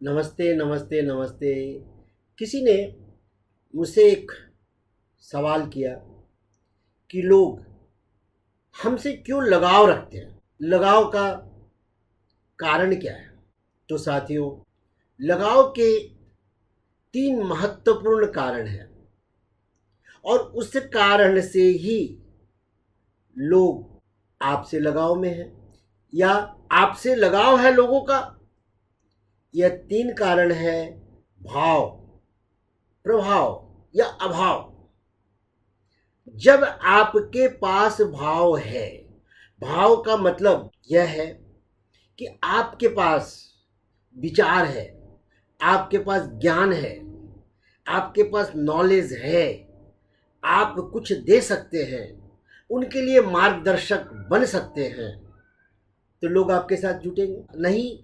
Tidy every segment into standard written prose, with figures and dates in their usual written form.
नमस्ते नमस्ते नमस्ते। किसी ने मुझसे एक सवाल किया कि लोग हमसे क्यों लगाव रखते हैं, लगाव का कारण क्या है। तो साथियों, लगाव के तीन महत्वपूर्ण कारण हैं और उस कारण से ही लोग आपसे लगाव में हैं या आपसे लगाव है लोगों का। यह तीन कारण है: भाव, प्रभाव या अभाव। जब आपके पास भाव है, भाव का मतलब यह है कि आपके पास विचार है, आपके पास ज्ञान है, आपके पास नॉलेज है, आप कुछ दे सकते हैं, उनके लिए मार्गदर्शक बन सकते हैं, तो लोग आपके साथ जुटेंगे। नहीं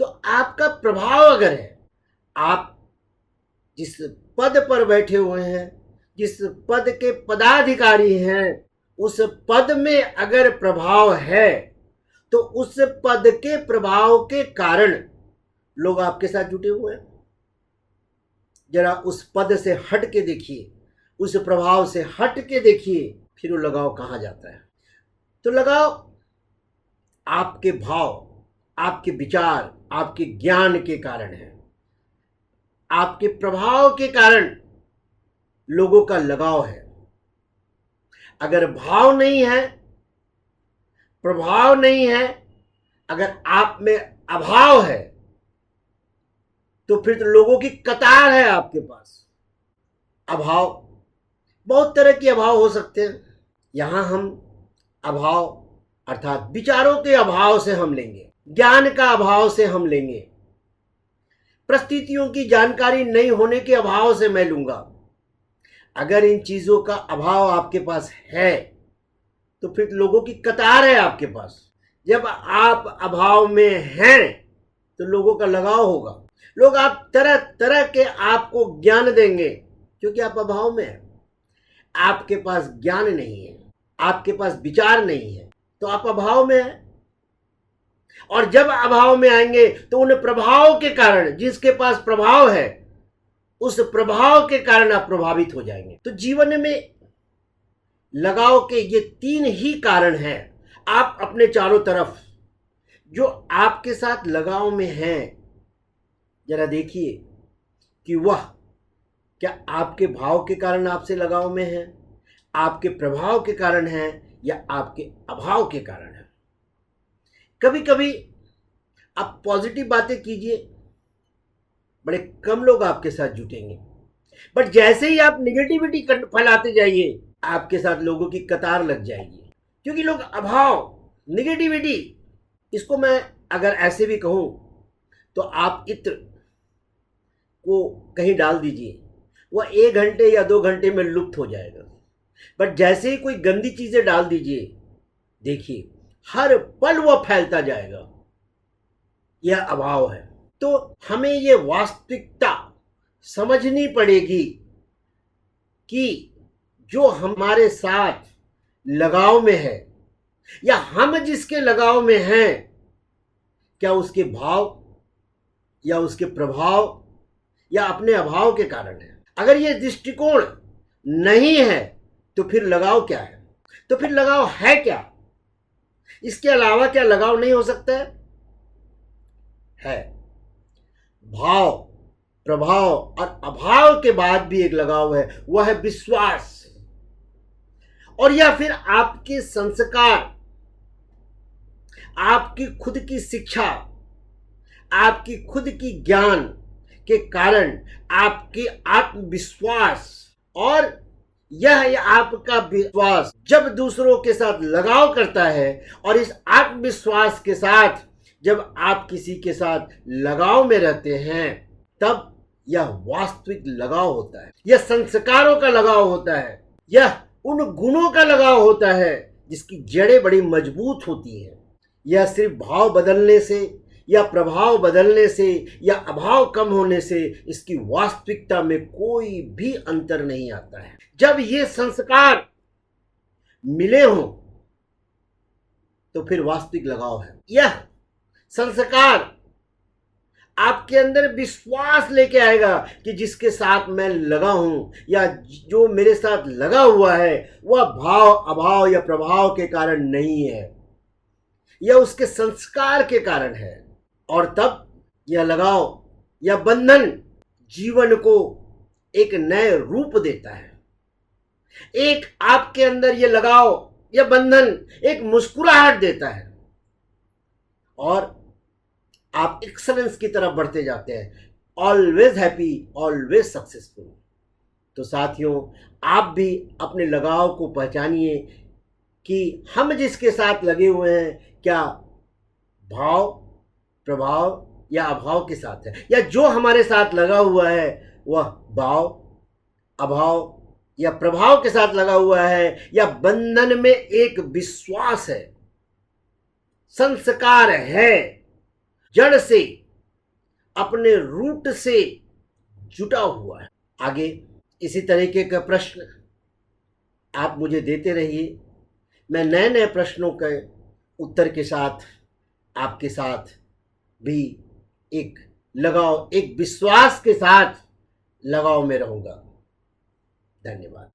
तो आपका प्रभाव अगर है, आप जिस पद पर बैठे हुए हैं, जिस पद के पदाधिकारी हैं, उस पद में अगर प्रभाव है तो उस पद के प्रभाव के कारण लोग आपके साथ जुटे हुए हैं। जरा उस पद से हट के देखिए, उस प्रभाव से हट के देखिए, फिर वो लगाव कहाँ जाता है। तो लगाव आपके भाव, आपके विचार, आपके ज्ञान के कारण है, आपके प्रभाव के कारण लोगों का लगाव है। अगर भाव नहीं है, प्रभाव नहीं है, अगर आप में अभाव है, तो फिर तो लोगों की कतार है आपके पास। अभाव, बहुत तरह के अभाव हो सकते हैं। यहां हम अभाव अर्थात विचारों के अभाव से हम लेंगे, ज्ञान का अभाव से हम लेंगे, परिस्थितियों की जानकारी नहीं होने के अभाव से मैं लूंगा। अगर इन चीजों का अभाव आपके पास है तो फिर लोगों की कतार है आपके पास। जब आप अभाव में हैं तो लोगों का लगाव होगा। लोग आप तरह तरह के आपको ज्ञान देंगे क्योंकि आप अभाव में हैं। आपके पास ज्ञान नहीं है, आपके पास विचार नहीं है, तो आप अभाव में हैं। और जब अभाव में आएंगे तो उन प्रभाव के कारण, जिसके पास प्रभाव है, उस प्रभाव के कारण आप प्रभावित हो जाएंगे। तो जीवन में लगाव के ये तीन ही कारण हैं। आप अपने चारों तरफ जो आपके साथ लगाव में हैं, जरा देखिए कि वह क्या आपके भाव के कारण आपसे लगाव में है, आपके प्रभाव के कारण है, या आपके अभाव के कारण है। कभी कभी आप पॉजिटिव बातें कीजिए, बड़े कम लोग आपके साथ जुटेंगे। बट जैसे ही आप निगेटिविटी फैलाते जाइए, आपके साथ लोगों की कतार लग जाएगी। क्योंकि लोग अभाव, निगेटिविटी, इसको मैं अगर ऐसे भी कहूं तो आप इत्र को कहीं डाल दीजिए, वह 1 घंटे या 2 घंटे में लुप्त हो जाएगा। बट जैसे ही कोई गंदी चीजें डाल दीजिए, देखिए हर पल वह फैलता जाएगा। यह अभाव है। तो हमें यह वास्तविकता समझनी पड़ेगी कि जो हमारे साथ लगाव में है या हम जिसके लगाव में हैं, क्या उसके भाव या उसके प्रभाव या अपने अभाव के कारण है। अगर यह दृष्टिकोण नहीं है तो फिर लगाव क्या है? तो फिर लगाव है क्या? इसके अलावा क्या लगाव नहीं हो सकता है? भाव, प्रभाव और अभाव के बाद भी एक लगाव है, वह है विश्वास। और या फिर आपके संस्कार, आपकी खुद की शिक्षा, आपकी खुद की ज्ञान के कारण आपकी आत्मविश्वास, और यह आपका विश्वास जब दूसरों के साथ लगाव करता है, और इस आत्मविश्वास के साथ जब आप किसी के साथ लगाव में रहते हैं, तब यह वास्तविक लगाव होता है। यह संस्कारों का लगाव होता है, यह उन गुणों का लगाव होता है जिसकी जड़ें बड़ी मजबूत होती हैं। यह सिर्फ भाव बदलने से या प्रभाव बदलने से या अभाव कम होने से इसकी वास्तविकता में कोई भी अंतर नहीं आता है। जब ये संस्कार मिले हों तो फिर वास्तविक लगाव है। यह संस्कार आपके अंदर विश्वास लेके आएगा कि जिसके साथ मैं लगा हूं या जो मेरे साथ लगा हुआ है वह भाव अभाव या प्रभाव के कारण नहीं है, यह उसके संस्कार के कारण है। और तब यह लगाव या बंधन जीवन को एक नए रूप देता है। एक आपके अंदर यह लगाव या बंधन एक मुस्कुराहट देता है और आप एक्सलेंस की तरफ बढ़ते जाते हैं। Always happy, always successful. तो साथियों, आप भी अपने लगाव को पहचानिए कि हम जिसके साथ लगे हुए हैं क्या भाव प्रभाव या अभाव के साथ है, या जो हमारे साथ लगा हुआ है वह भाव अभाव या प्रभाव के साथ लगा हुआ है, या बंधन में एक विश्वास है, संस्कार है, जड़ से अपने रूट से जुटा हुआ है। आगे इसी तरीके का प्रश्न आप मुझे देते रहिए। मैं नए नए प्रश्नों के उत्तर के साथ आपके साथ भी एक लगाव, एक विश्वास के साथ लगाव में रहूंगा। धन्यवाद।